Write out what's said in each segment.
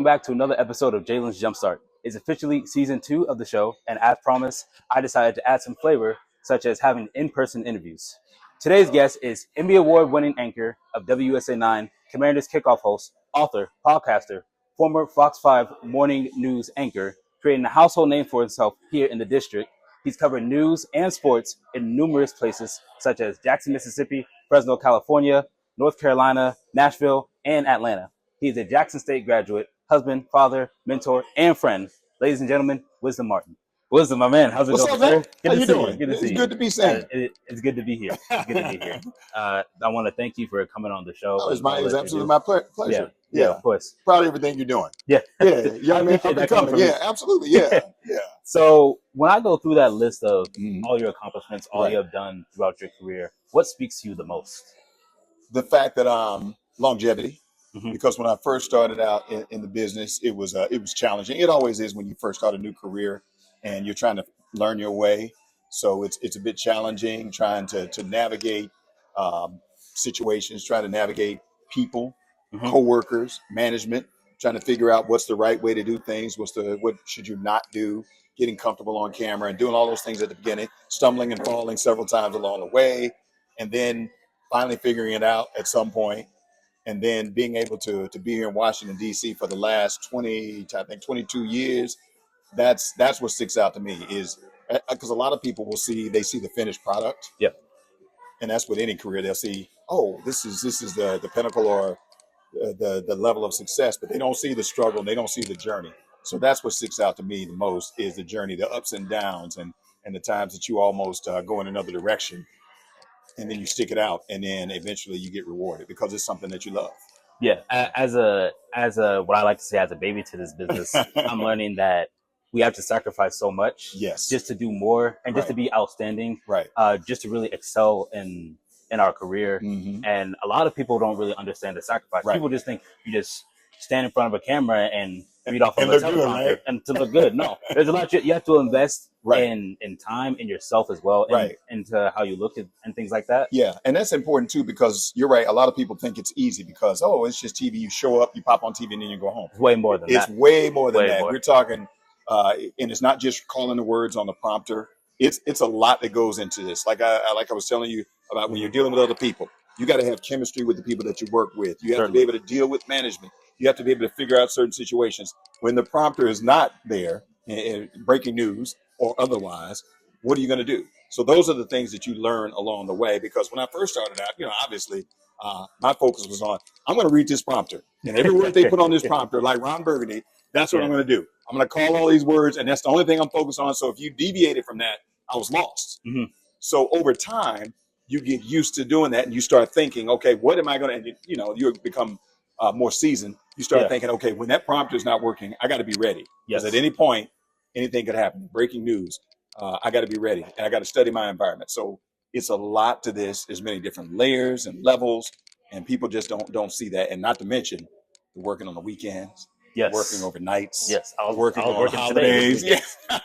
welcome back to another episode of Jalen's Jumpstart. It's officially season 2 of the show, and as promised, I decided to add some flavor, such as having in-person interviews. Today's guest is Emmy Award-winning anchor of WUSA 9, Preparedness kickoff host, author, podcaster, former Fox 5 morning news anchor, creating a household name for himself here in the district. He's covered news and sports in numerous places, such as Jackson, Mississippi, Fresno, California, North Carolina, Nashville, and Atlanta. He is a Jackson State graduate, husband, father, mentor, and friend. Ladies and gentlemen, Wisdom Martin. Wisdom, my man, how's it going? What's up, man? Good How to you see doing? you. Good to see It's you. good to be seen. It's good to be here. It's good to be here. I want to thank you for coming on the show. Oh, it's absolutely my pleasure. Yeah, of course. Proud of everything you're doing. Yeah. Young man, up and coming. Yeah, absolutely. Yeah. So when I go through that list of all your accomplishments, all Right. you have done throughout your career, what speaks to you the most? The fact that longevity, Mhm. because when I first started out in the business, it was challenging. It always is when you first start a new career and you're trying to learn your way. So it's a bit challenging trying to navigate situations, trying to navigate people, Mhm. coworkers, management, trying to figure out what's the right way to do things, what should you not do, getting comfortable on camera and doing all those things at the beginning, stumbling and falling several times along the way, and then finally figuring it out at some point, and then being able to be here in Washington, D.C. for the last 22 years. That's what sticks out to me is because a lot of people they see the finished product. Yep. And that's with any career. They'll see, oh, this is the pinnacle or the level of success, but they don't see the struggle. They don't see the journey. So that's what sticks out to me the most is the journey, the ups and downs, and the times that you almost go in another direction, and then you stick it out, and then eventually you get rewarded because it's something that you love. Yeah, as a what I like to say as a baby to this business, I'm learning that we have to sacrifice so much, Yes. just to do more and just to be outstanding, Right. Just to really excel in our career. Mhm. And a lot of people don't really understand the sacrifice. Right. People just think you just stand in front of a camera and read off of And a look good, teleprompter right? and to look good. No, there's a lot you have to invest Right. in time, in yourself as well, and Right. into how you look at and things like that. Yeah, and that's important too because you're right. A lot of people think it's easy because it's just TV. You show up, you pop on TV, and then you go home. It's way more than It's that. way more than Way that. more. We're talking, and it's not just calling the words on the prompter. It's a lot that goes into this. Like I was telling you about when you're dealing with other people, you got to have chemistry with the people that you work with. You have to be Certainly. able to deal with management. You have to be able to figure out certain situations when the prompter is not there, breaking news or otherwise. What are you going to do? So those are the things that you learn along the way. Because when I first started out, obviously my focus was on I'm going to read this prompter, and every word they put on this prompter, like Ron Burgundy, that's what I'm going to do. I'm going to call all these words, and that's the only thing I'm focused on. So if you deviated from that, I was lost. Mhm. So over time, you get used to doing that, and you start thinking, okay, what am I going to? You become more seasoned. You start thinking, okay, when that prompter is not working, I got to be ready because at any point, anything could happen. Breaking news. I got to be ready, and I got to study my environment. So it's a lot to this. There's many different layers and levels, and people just don't see that. And not to mention, the working on the weekends, working overnights, I was working on working holidays. Today. Yeah,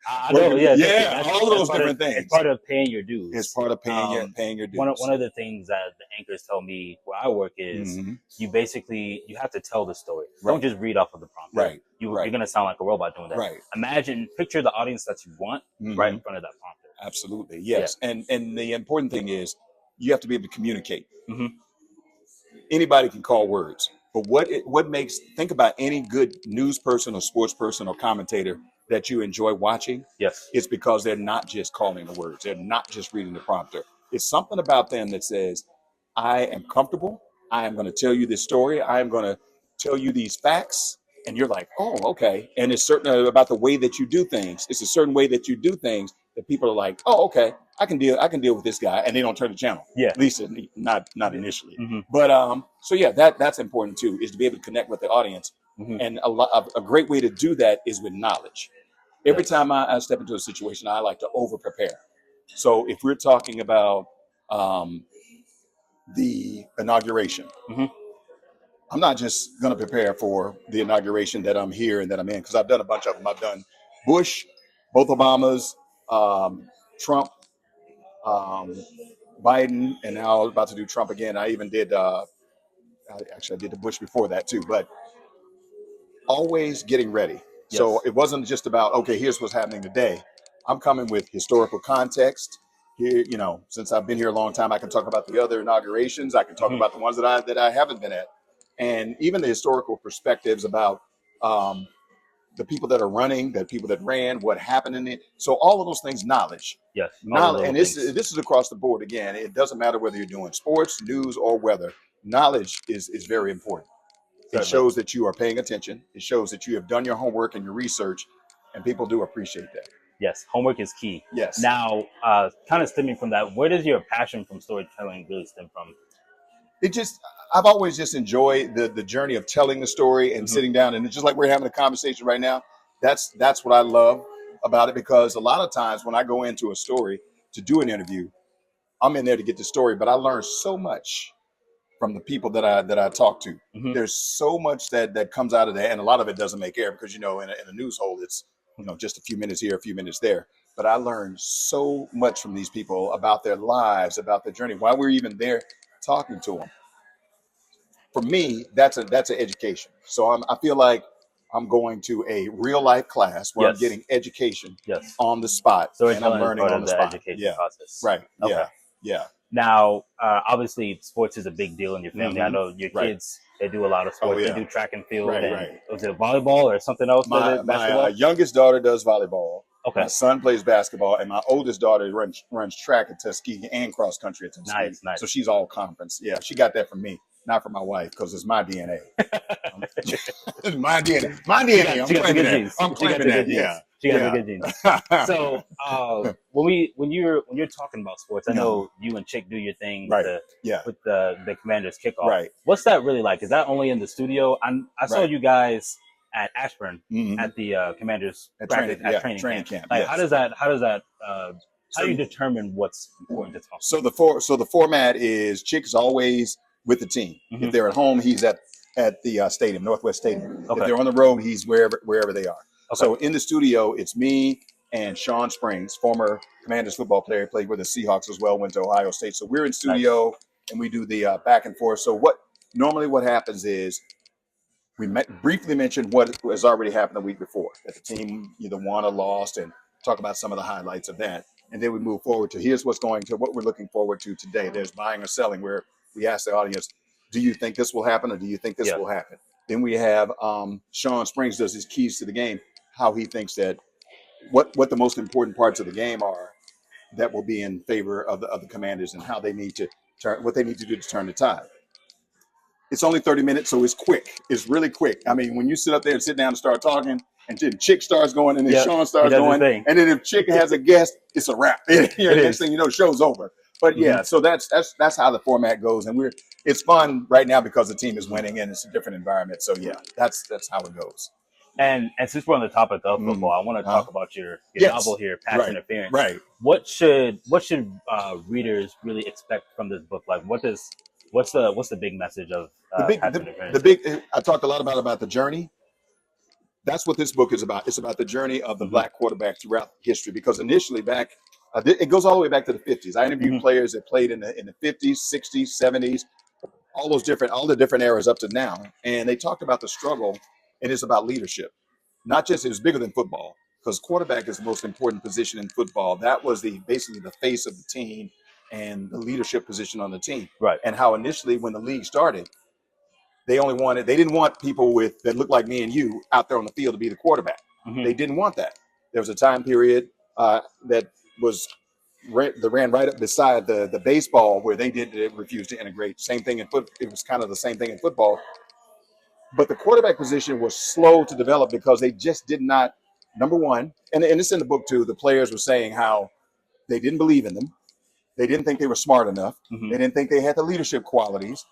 I know. Yeah, all of those different things. It's part of paying your dues. It's part of paying your dues. One of the things that the anchors tell me where I work is you have to tell the story. Right. Don't just read off of the prompter. Right. You're going to sound like a robot doing that. Right. Picture the audience that you want right in front of that prompter. Absolutely. Yes. Yeah. And the important thing is you have to be able to communicate. Anybody can call words, but think about any good news person or sports person or commentator that you enjoy watching. Yes. It's because they're not just calling the words. They're not just reading the prompter. It's something about them that says, I am comfortable. I am going to tell you this story. I am going to tell you these facts. And you're like, oh, okay. And it's certain about the way that you do things. It's a certain way that you do things that people are like, oh, okay, I can deal with this guy. And they don't turn the channel. Yeah. At least not initially. But so yeah, that's important too, is to be able to connect with the audience. And a great way to do that is with knowledge. Every time I step into a situation, I like to over prepare. So if we're talking about the inauguration, I'm not just going to prepare for the inauguration that I'm here and that I'm in, because I've done a bunch of them. I've done Bush, both Obamas, Trump, Biden, and now I'm about to do Trump again. I even did, I did the Bush before that too. But always getting ready. So Yes. it wasn't just about, okay, here's what's happening today. I'm coming with historical context. Here, since I've been here a long time, I can talk about the other inaugurations. I can talk about the ones that I haven't been at, and even the historical perspectives about the people that are running, the people that ran, what happened in it. So all of those things, knowledge. Yes. All the Knowledge, little and this things. is across the board. Again, it doesn't matter whether you're doing sports, news, or weather. Knowledge is very important. It Certainly. shows that you are paying attention. It shows that you have done your homework and your research, and people do appreciate that. Yes, homework is key. Yes. Now, kind of stemming from that, where does your passion from storytelling really stem from? I've always just enjoyed the journey of telling the story and sitting down, and it's just like we're having a conversation right now. That's what I love about it, because a lot of times when I go into a story to do an interview, I'm in there to get the story, but I learn so much from the people that I talk to. There's so much that comes out of that, and a lot of it doesn't make air because in a news hole it's just a few minutes here, a few minutes there. But I learned so much from these people about their lives, about their journey, why we're even there talking to them. For me, that's an education. So I feel like I'm going to a real life class where I'm getting education on the spot, and I'm learning on the spot. Education process. Right. Okay. Yeah. Yeah. Now, obviously, sports is a big deal in your family. I know your kids, they do a lot of sports. They do track and field. Right. Was it volleyball or something else? My youngest daughter does volleyball. Okay. My son plays basketball, and my oldest daughter runs track at Tuskegee and cross country at Tuskegee. Nice. So she's all conference. Yeah, she got that from me, not from my wife, because it's my DNA. It's my DNA. My DNA. She got the good genes. I'm claiming that. Yeah. She got the good genes. So when you're talking about sports, I know you and Chick do your thing with the Commanders kickoff. Right. What's that really like? Is that only in the studio? I saw you guys at Ashburn at the Commanders training camp. Like, how do you determine what's important to talk about? So the format is Chick is always with the team. If they're at home, he's at the stadium, Northwest Stadium. If they're on the road, he's wherever they are. So in the studio, it's me and Sean Springs, former Commanders football player, played with the Seahawks as well, went to Ohio State. So we're in studio and we do the back and forth. So what happens is we briefly mention what has already happened the week before, that the team either won or lost, and talk about some of the highlights of that. And then we move forward to what we're looking forward to today. There's buying or selling, where we ask the audience, do you think this will happen, or do you think this will happen? Then we have Sean Springs does his keys to the game, how he thinks that what the most important parts of the game are that will be in favor of the Commanders, and how they need to what they need to do to turn the tide. It's only 30 minutes, so it's quick. It's really quick. I mean, when you sit up there and sit down and start talking, and then Chick starts going, and then Sean starts going, and then if Chick has a guest, it's a wrap. Next thing you know, show's over. But so that's how the format goes, and it's fun right now because the team is winning and it's a different environment. So that's how it goes. And since we're on the topic of football, I want to talk about your novel here, Pass Interference. Right. What should readers really expect from this book? Like, what's the big message of Pass Interference? I talked a lot about the journey. That's what this book is about. It's about the journey of the black quarterback throughout history, because initially back, it goes all the way back to the 50s. I interviewed players that played in the 50s, 60s, 70s, all the different eras up to now. And they talked about the struggle, and it's about leadership. Not just, it was bigger than football, because quarterback is the most important position in football. That was basically the face of the team and the leadership position on the team. Right. And how initially when the league started, they didn't want people that looked like me and you out there on the field to be the quarterback. They didn't want that. There was a time period that ran right up beside the baseball, where they refuse to integrate. Same thing in foot. It was kind of the same thing in football. But the quarterback position was slow to develop because they just did not, number one, and it's in the book too, the players were saying how they didn't believe in them. They didn't think they were smart enough. They didn't think they had the leadership qualities.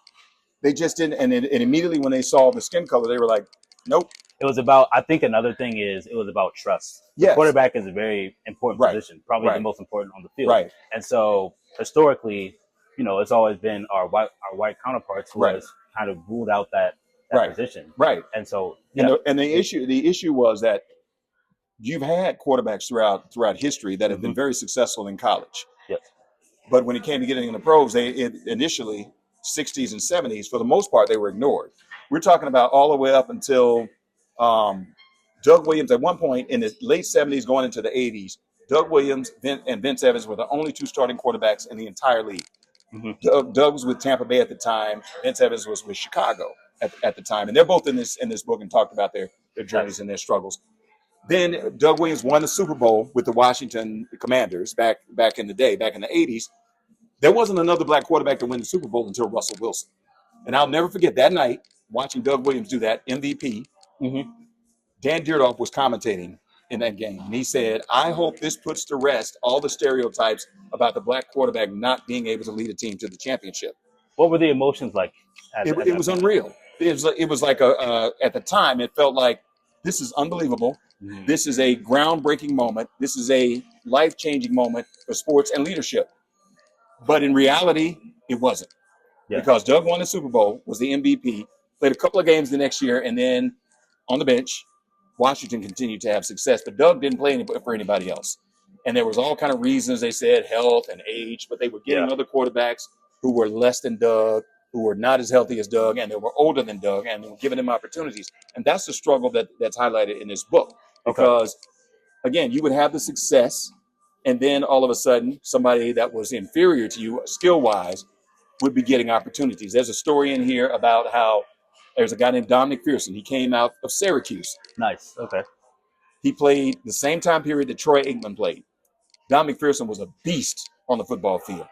They just didn't. And immediately when they saw the skin color, they were like, nope. It was about, I think another thing is, it was about trust. Yes. The quarterback is a very important position, probably the most important on the field. Right. And so historically, it's always been our white counterparts who has kind of ruled out that position. Right. And so and the issue was that you've had quarterbacks throughout history that have been very successful in college. Yes. But when it came to getting in the pros, initially 60s and 70s, for the most part, they were ignored. We're talking about all the way up until Doug Williams, at one point in the late 70s going into the 80s, Doug Williams and Vince Evans were the only two starting quarterbacks in the entire league. Doug was with Tampa Bay at the time. Vince Evans was with Chicago at the time. And they're both in this book and talked about their journeys and their struggles. Then Doug Williams won the Super Bowl with the Washington Commanders back in the day, back in the 80s. There wasn't another black quarterback to win the Super Bowl until Russell Wilson. And I'll never forget that night, watching Doug Williams do that, MVP. Dan Dierdorf was commentating in that game. And he said, I hope this puts to rest all the stereotypes about the black quarterback not being able to lead a team to the championship. What were the emotions like? It was unreal. It was like at the time, it felt like this is unbelievable. This is a groundbreaking moment. This is a life-changing moment for sports and leadership. But in reality, it wasn't. Because Doug won the Super Bowl, was the MVP, played a couple of games the next year, and then on the bench, Washington continued to have success. But Doug didn't play for anybody else. And there was all kind of reasons. They said health and age, but they were getting other quarterbacks who were less than Doug, who were not as healthy as Doug, and they were older than Doug, and they were giving them opportunities. And that's the struggle that's highlighted in this book. Because, again, you would have the success, and then all of a sudden, somebody that was inferior to you skill-wise would be getting opportunities. There's a story in here about how there's a guy named Dominic Pearson. He came out of Syracuse. Nice. Okay. He played the same time period that Troy Aikman played. Dominic Pearson was a beast on the football field.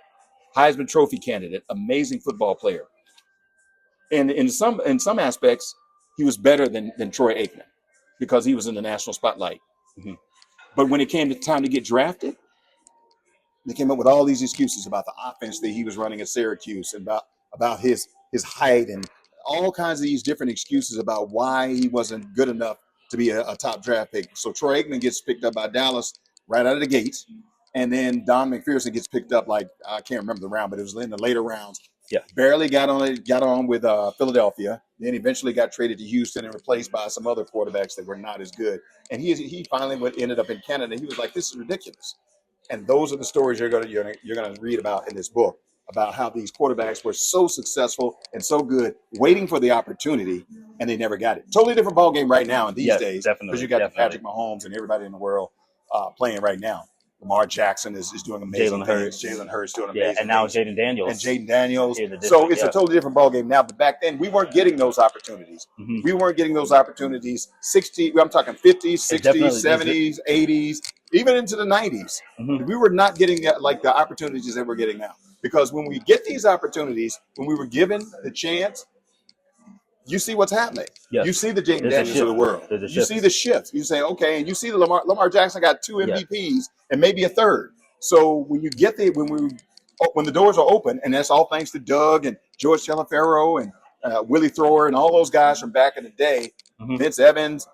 Heisman Trophy candidate, amazing football player. And in some aspects, he was better than Troy Aikman because he was in the national spotlight. But when it came to time to get drafted, they came up with all these excuses about the offense that he was running at Syracuse and about his height and all kinds of these different excuses about why he wasn't good enough to be a top draft pick. So Troy Aikman gets picked up by Dallas right out of the gates. And then Don McPherson gets picked up, like, I can't remember the round, but it was in the later rounds. Barely got on with Philadelphia. Then eventually got traded to Houston and replaced by some other quarterbacks that were not as good. And he finally ended up in Canada. He was like, this is ridiculous. And those are the stories you're gonna read about in this book, about how these quarterbacks were so successful and so good, waiting for the opportunity, and they never got it. Totally different ball game right now in these days, because you got Patrick Mahomes and everybody in the world playing right now. Lamar Jackson is doing amazing things. Jalen Hurts doing amazing things. And now Jaden Daniels. So it's a totally different ballgame now. But back then, we weren't getting those opportunities. We weren't getting those opportunities. I'm talking 50s, 60s, 70s, 80s, even into the 90s. We were not getting like the opportunities that we're getting now. Because when we get these opportunities, when we were given the chance, you see what's happening. You see the Jaden Daniels of the world. You see the shift. You say, okay, and you see the Lamar Jackson got 2 MVPs and maybe a third. So when you get there, when the doors are open, and that's all thanks to Doug and George Telefero and Willie Thrower and all those guys from back in the day, Vince Evans,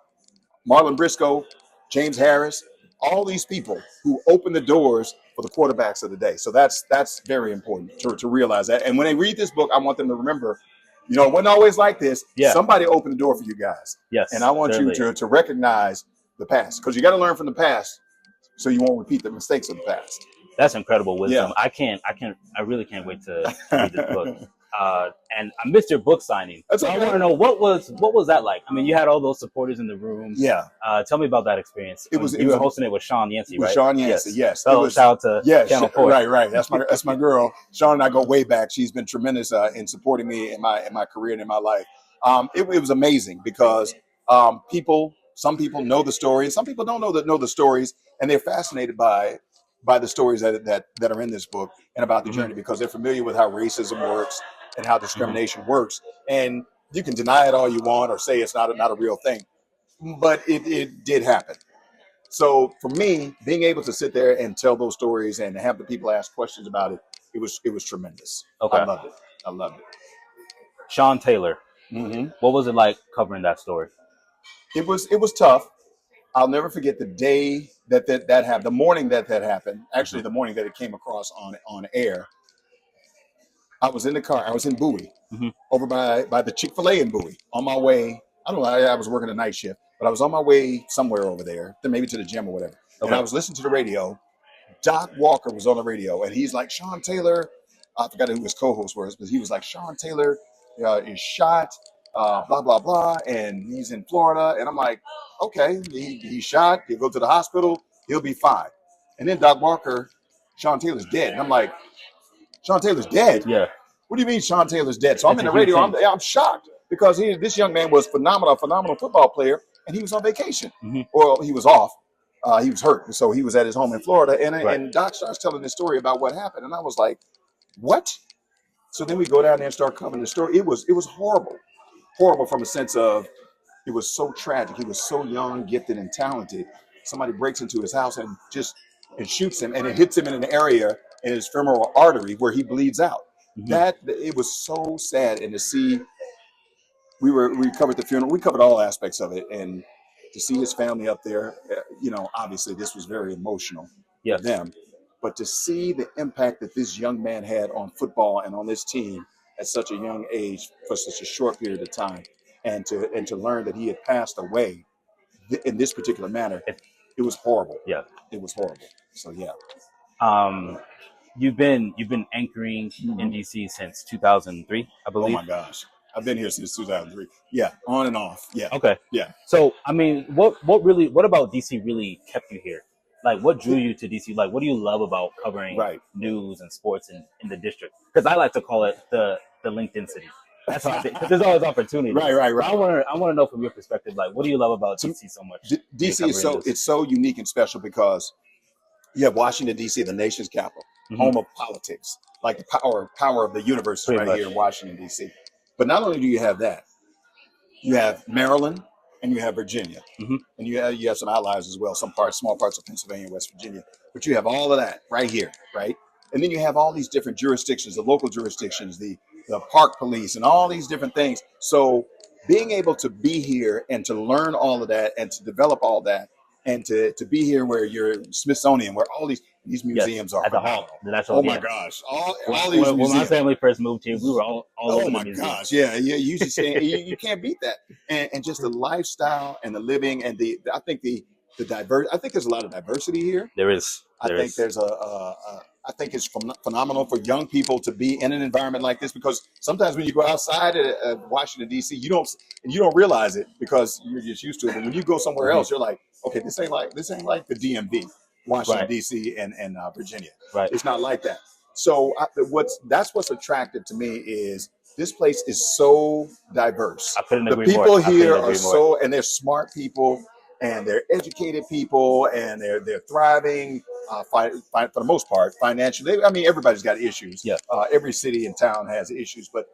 Marlon Briscoe, James Harris, all these people who opened the doors for the quarterbacks of the day. So that's very important to realize that. And when they read this book, I want them to remember, it wasn't always like this. Somebody opened the door for you guys. Yes. And I want you to recognize the past, because you got to learn from the past so you won't repeat the mistakes of the past. That's incredible wisdom. I really can't wait to read this book. And I missed your book signing. So I want to know what was that like? I mean, you had all those supporters in the room. Tell me about that experience. You were hosting it with Sean Yancey, right? Sean Yancey, yes. Shout out to Channel 4. Right. That's my girl. Sean and I go way back. She's been tremendous in supporting me in my career and in my life. It was amazing because some people know the story, and some people don't know the stories, and they're fascinated by the stories that are in this book and about the journey, because they're familiar with how racism works and how discrimination works. And you can deny it all you want or say it's not a real thing, but it did happen. So for me, being able to sit there and tell those stories and have the people ask questions about it, it was tremendous. Okay. I loved it. Sean Taylor. What was it like covering that story? It was tough. I'll never forget the day that happened, the morning that happened, actually the morning that it came across on air. I was in the car. I was in Bowie, over by the Chick-fil-A in Bowie, on my way. I don't know. I was working a night shift, but I was on my way somewhere over there, then maybe to the gym or whatever. Okay. And I was listening to the radio. Doc Walker was on the radio, and he's like, Sean Taylor, I forgot who his co-host was, but he was like, Sean Taylor is shot. blah, blah, blah. And he's in Florida. And I'm like, okay, he's shot. He'll go to the hospital. He'll be fine. And then Doc Walker, Sean Taylor's dead. And I'm like, Sean Taylor's dead? Yeah. What do you mean Sean Taylor's dead? So I'm That's in a the huge radio. thing. I'm shocked because this young man was phenomenal football player, and he was on vacation. Well, he was off. He was hurt, so he was at his home in Florida. And Doc starts telling this story about what happened, and I was like, "What?" So then we go down there and start covering the story. It was horrible from a sense of it was so tragic. He was so young, gifted, and talented. Somebody breaks into his house and shoots him, and it hits him in an area in his femoral artery where he bleeds out. That it was so sad, and to see we covered the funeral, we covered all aspects of it, and to see his family up there, obviously this was very emotional for them, but to see the impact that this young man had on football and on this team at such a young age for such a short period of time, and to learn that he had passed away in this particular manner, it was horrible. Yeah, it was horrible. So yeah. You've been anchoring in DC since 2003, I believe. Oh my gosh, I've been here since 2003. Yeah, on and off. Yeah. Okay. Yeah. So I mean, what about DC really kept you here? Like, what drew you to DC? Like, what do you love about covering news and sports in the district? Because I like to call it the LinkedIn city. That's how I think. Because there's always opportunity. Right. I want to know from your perspective, like, what do you love about DC so much? DC is it's so unique and special because you have Washington D.C., the nation's capital, home of politics, like the power of the universe is right here in Washington D.C. But not only do you have that, you have Maryland and you have Virginia, and you have some allies as well, small parts of Pennsylvania and West Virginia. But you have all of that right here, right? And then you have all these different jurisdictions, the local jurisdictions, the park police, and all these different things. So being able to be here and to learn all of that and to develop all that, and to be here where you're Smithsonian, where all these museums are at the hall. Oh my gosh! All these museums. When my family first moved here, we were all over the museum. Oh my gosh! Yeah. You just you can't beat that, and just the lifestyle and the living and I think there's a lot of diversity here. There is. I think I think it's phenomenal for young people to be in an environment like this, because sometimes when you go outside of Washington D.C., you don't realize it because you're just used to it. And when you go somewhere else, you're like, okay, this ain't like the DMV, Washington D.C. and Virginia. Right. It's not like that. So what's attractive to me is this place is so diverse. I couldn't agree more. The people here are so, and they're smart people, and they're educated people, and they're thriving for the most part financially. I mean, everybody's got issues. Yeah. Every city and town has issues, but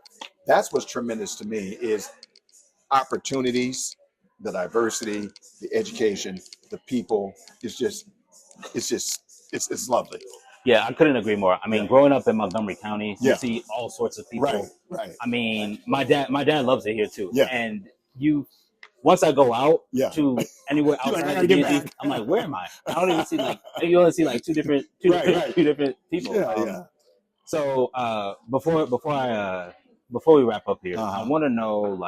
that's what's tremendous to me is opportunities, the diversity, the education, the people. It's lovely. Yeah, I couldn't agree more. I mean, growing up in Montgomery County, you see all sorts of people. Right. I mean, my dad loves it here too. Yeah. And once I go out to anywhere outside the DMV, I'm like, where am I? I don't even see you only see two different people. Yeah. So before we wrap up here, I want to know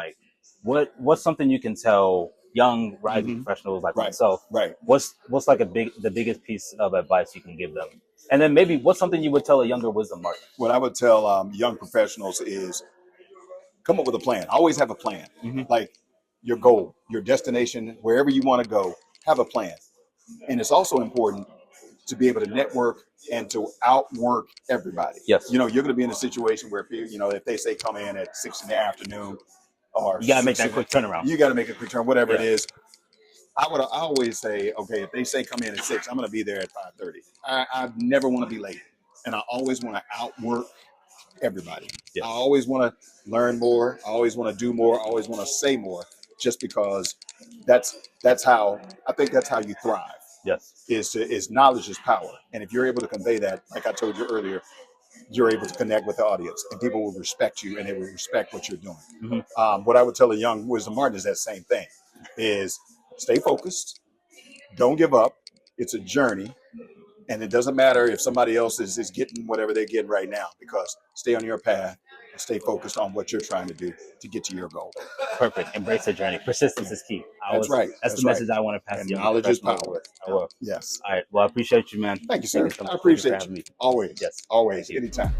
what's something you can tell young rising professionals like myself. Right. What's like the biggest piece of advice you can give them? And then maybe what's something you would tell a younger Wisdom Martin? What I would tell young professionals is come up with a plan. Always have a plan. Like your goal, your destination, wherever you want to go, have a plan. And it's also important to be able to network and to outwork everybody. Yes. You're going to be in a situation where if they say come in at 6 p.m, or you got to make that quick turnaround. You got to make a quick turn, whatever it is. I always say, okay, if they say come in at 6, I'm going to be there at 5:30. I never want to be late, and I always want to outwork everybody. Yes. I always want to learn more. I always want to do more. I always want to say more, just because that's how you thrive. Yes, is knowledge is power, and if you're able to convey that, like I told you earlier, you're able to connect with the audience, and people will respect you, and they will respect what you're doing. What I would tell a young Wisdom Martin is that same thing: is stay focused, don't give up. It's a journey, and it doesn't matter if somebody else is getting whatever they're getting right now, because stay on your path and stay focused on what you're trying to do to get to your goal. Perfect. Embrace the journey. Persistence is key. That's right. That's the message I want to pass to you. Knowledge is power. I will. Yes. All right. Well, I appreciate you, man. Thank you, sir. I appreciate you. Always. Yes. Always. Anytime.